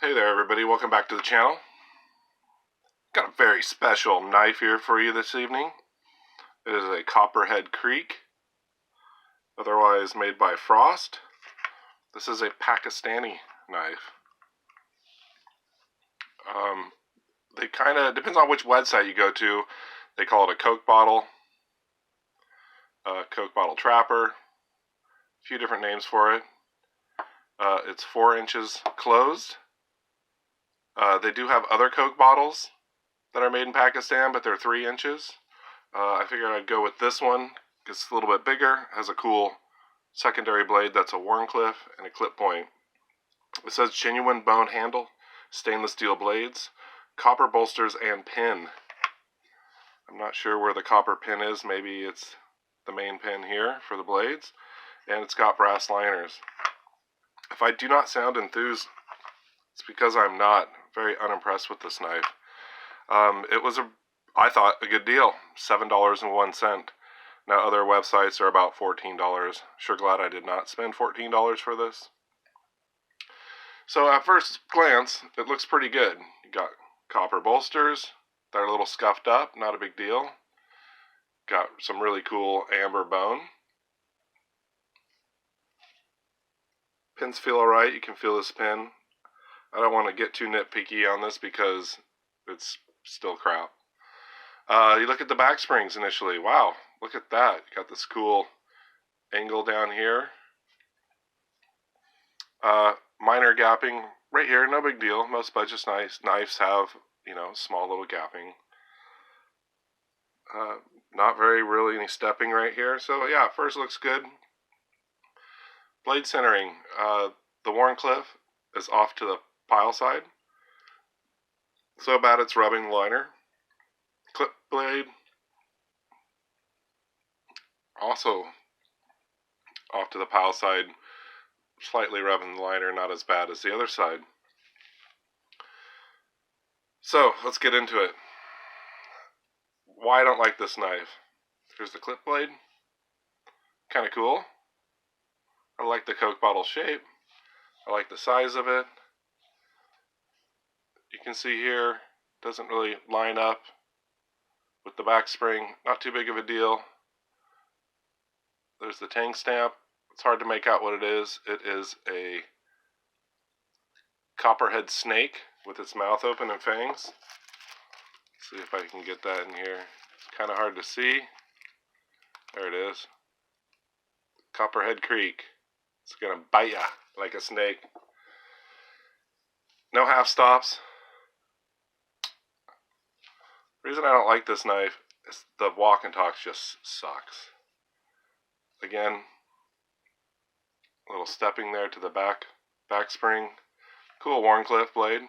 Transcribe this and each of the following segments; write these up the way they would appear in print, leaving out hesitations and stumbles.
Hey there everybody, welcome back to the channel. Got a very special knife here for you this evening. It is a Copperhead Creek, otherwise made by Frost. This is a Pakistani knife. They kind of, depends on which website you go to, they call it a Coke bottle trapper, a few different names for it. It's 4 inches closed. They do have other Coke bottles that are made in Pakistan, but they're 3 inches. I figured I'd go with this one. It's a little bit bigger, has a cool secondary blade that's a Warncliffe and a clip point. It says genuine bone handle, stainless steel blades, copper bolsters, and pin. I'm not sure where the copper pin is. Maybe it's the main pin here for the blades. And it's got brass liners. If I do not sound enthused, it's because I'm not very unimpressed with this knife. It was, I thought, a good deal. $7.01. Now other websites are about $14. Sure glad I did not spend $14 for this. So at first glance, it looks pretty good. You got copper bolsters. They're a little scuffed up, not a big deal. Got some really cool amber bone. Pins feel alright. You can feel this pin. I don't want to get too nitpicky on this because it's still crap. You look at the back springs initially. Wow, look at that. You got this cool angle down here. Minor gapping right here, no big deal. Most budget knives have, small little gapping. Not really any stepping right here. So yeah, at first looks good. Blade centering. The Warncliffe is off to the pile side. So bad it's rubbing the liner. Clip blade. Also off to the pile side. Slightly rubbing the liner, not as bad as the other side. So, let's get into it. Why I don't like this knife. Here's the clip blade. Kind of cool. I like the Coke bottle shape. I like the size of it. You can see here, doesn't really line up with the back spring. Not too big of a deal. There's the tang stamp. It's hard to make out what it is. It is a Copperhead snake with its mouth open and fangs. Let's see if I can get that in here. It's kind of hard to see. There it is. Copperhead Creek. It's going to bite ya like a snake. No half stops. The reason I don't like this knife is the walk and talk just sucks. Again, a little stepping there to the back spring. Cool Warncliffe blade.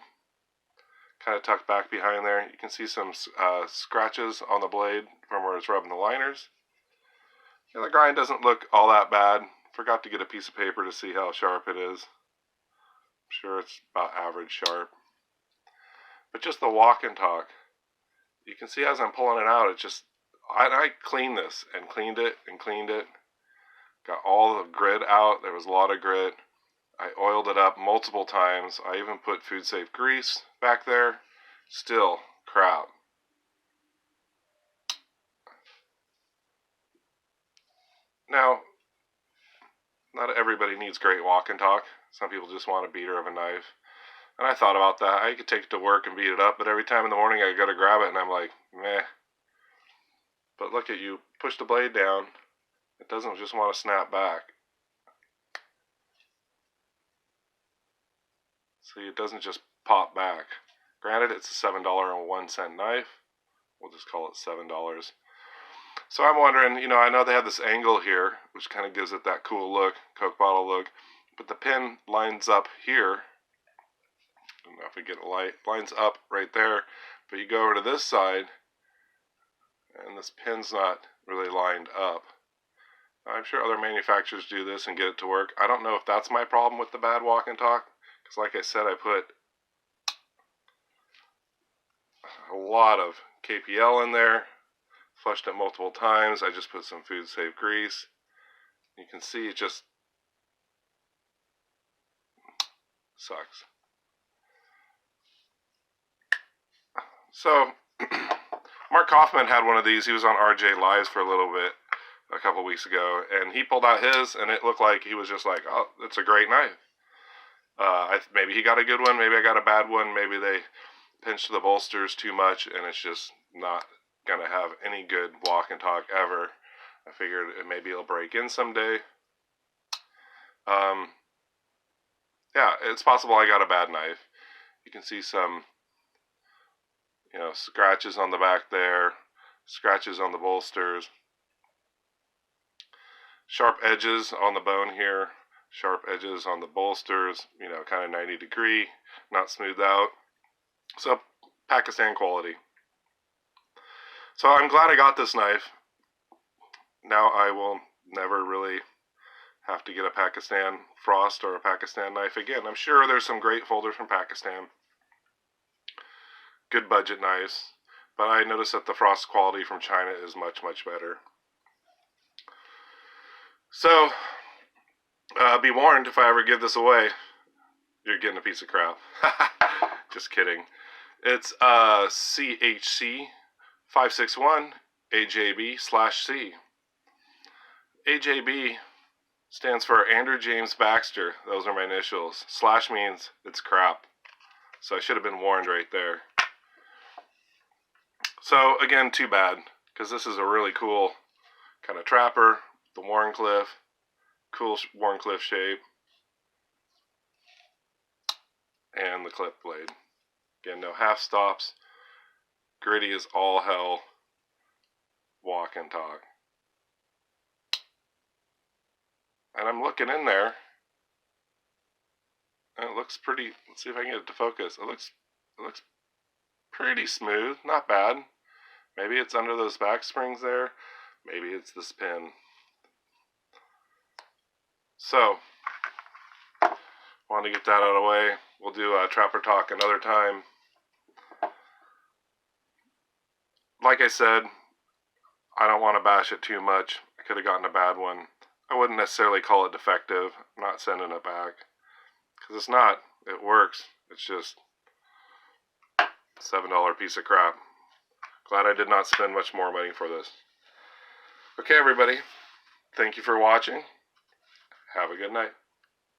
Kind of tucked back behind there. You can see some scratches on the blade from where it's rubbing the liners. And the grind doesn't look all that bad. Forgot to get a piece of paper to see how sharp it is. I'm sure it's about average sharp. But just the walk and talk. You can see as I'm pulling it out, it just, I cleaned this and cleaned it and cleaned it. Got all the grit out. There was a lot of grit. I oiled it up multiple times. I even put food safe grease back there. Still crap. Now, not everybody needs great walk and talk. Some people just want a beater of a knife. And I thought about that. I could take it to work and beat it up, but every time in the morning I go to grab it and I'm like, meh. But look at you. Push the blade down. It doesn't just want to snap back. See, it doesn't just pop back. Granted, it's a $7.01 knife. We'll just call it $7. So I'm wondering, I know they have this angle here, which kind of gives it that cool look, Coke bottle look. But the pin lines up here. I don't know if we get a light. Lines up right there. But you go over to this side, and this pin's not really lined up. I'm sure other manufacturers do this and get it to work. I don't know if that's my problem with the bad walk and talk. Because like I said, I put a lot of KPL in there. Flushed it multiple times. I just put some food safe grease. You can see it just sucks. So, Mark Kaufman had one of these. He was on RJ Lives for a little bit a couple weeks ago, and he pulled out his, and it looked like he was just like, oh, that's a great knife. Maybe he got a good one, maybe I got a bad one, maybe they pinched the bolsters too much, and it's just not going to have any good walk and talk ever. I figured maybe it'll break in someday. Yeah, it's possible I got a bad knife. You can see some, scratches on the back there, scratches on the bolsters, sharp edges on the bone here, sharp edges on the bolsters, kind of 90 degree, not smoothed out. So, Pakistan quality. So I'm glad I got this knife. Now I will never really have to get a Pakistan frost or a Pakistan knife again. I'm sure there's some great folders from Pakistan. Good budget knives. But I noticed that the frost quality from China is much, much better. So, be warned, if I ever give this away, you're getting a piece of crap. Just kidding. It's CHC 561 AJB/C. AJB stands for Andrew James Baxter. Those are my initials. / means it's crap. So I should have been warned right there. So again, too bad, because this is a really cool kind of trapper. The Wharncliffe, cool Wharncliffe shape, and the clip blade. Again, no half stops. Gritty as all hell. Walk and talk. And I'm looking in there, and it looks pretty. Let's see if I can get it to focus. It looks pretty smooth, not bad. Maybe it's under those back springs there. Maybe it's this pin. So, want to get that out of the way. We'll do a trapper talk another time. Like I said, I don't want to bash it too much. I could have gotten a bad one. I wouldn't necessarily call it defective. I'm not sending it back. Because it's not. It works. It's just a $7 piece of crap. Glad I did not spend much more money for this. Okay, everybody. Thank you for watching. Have a good night.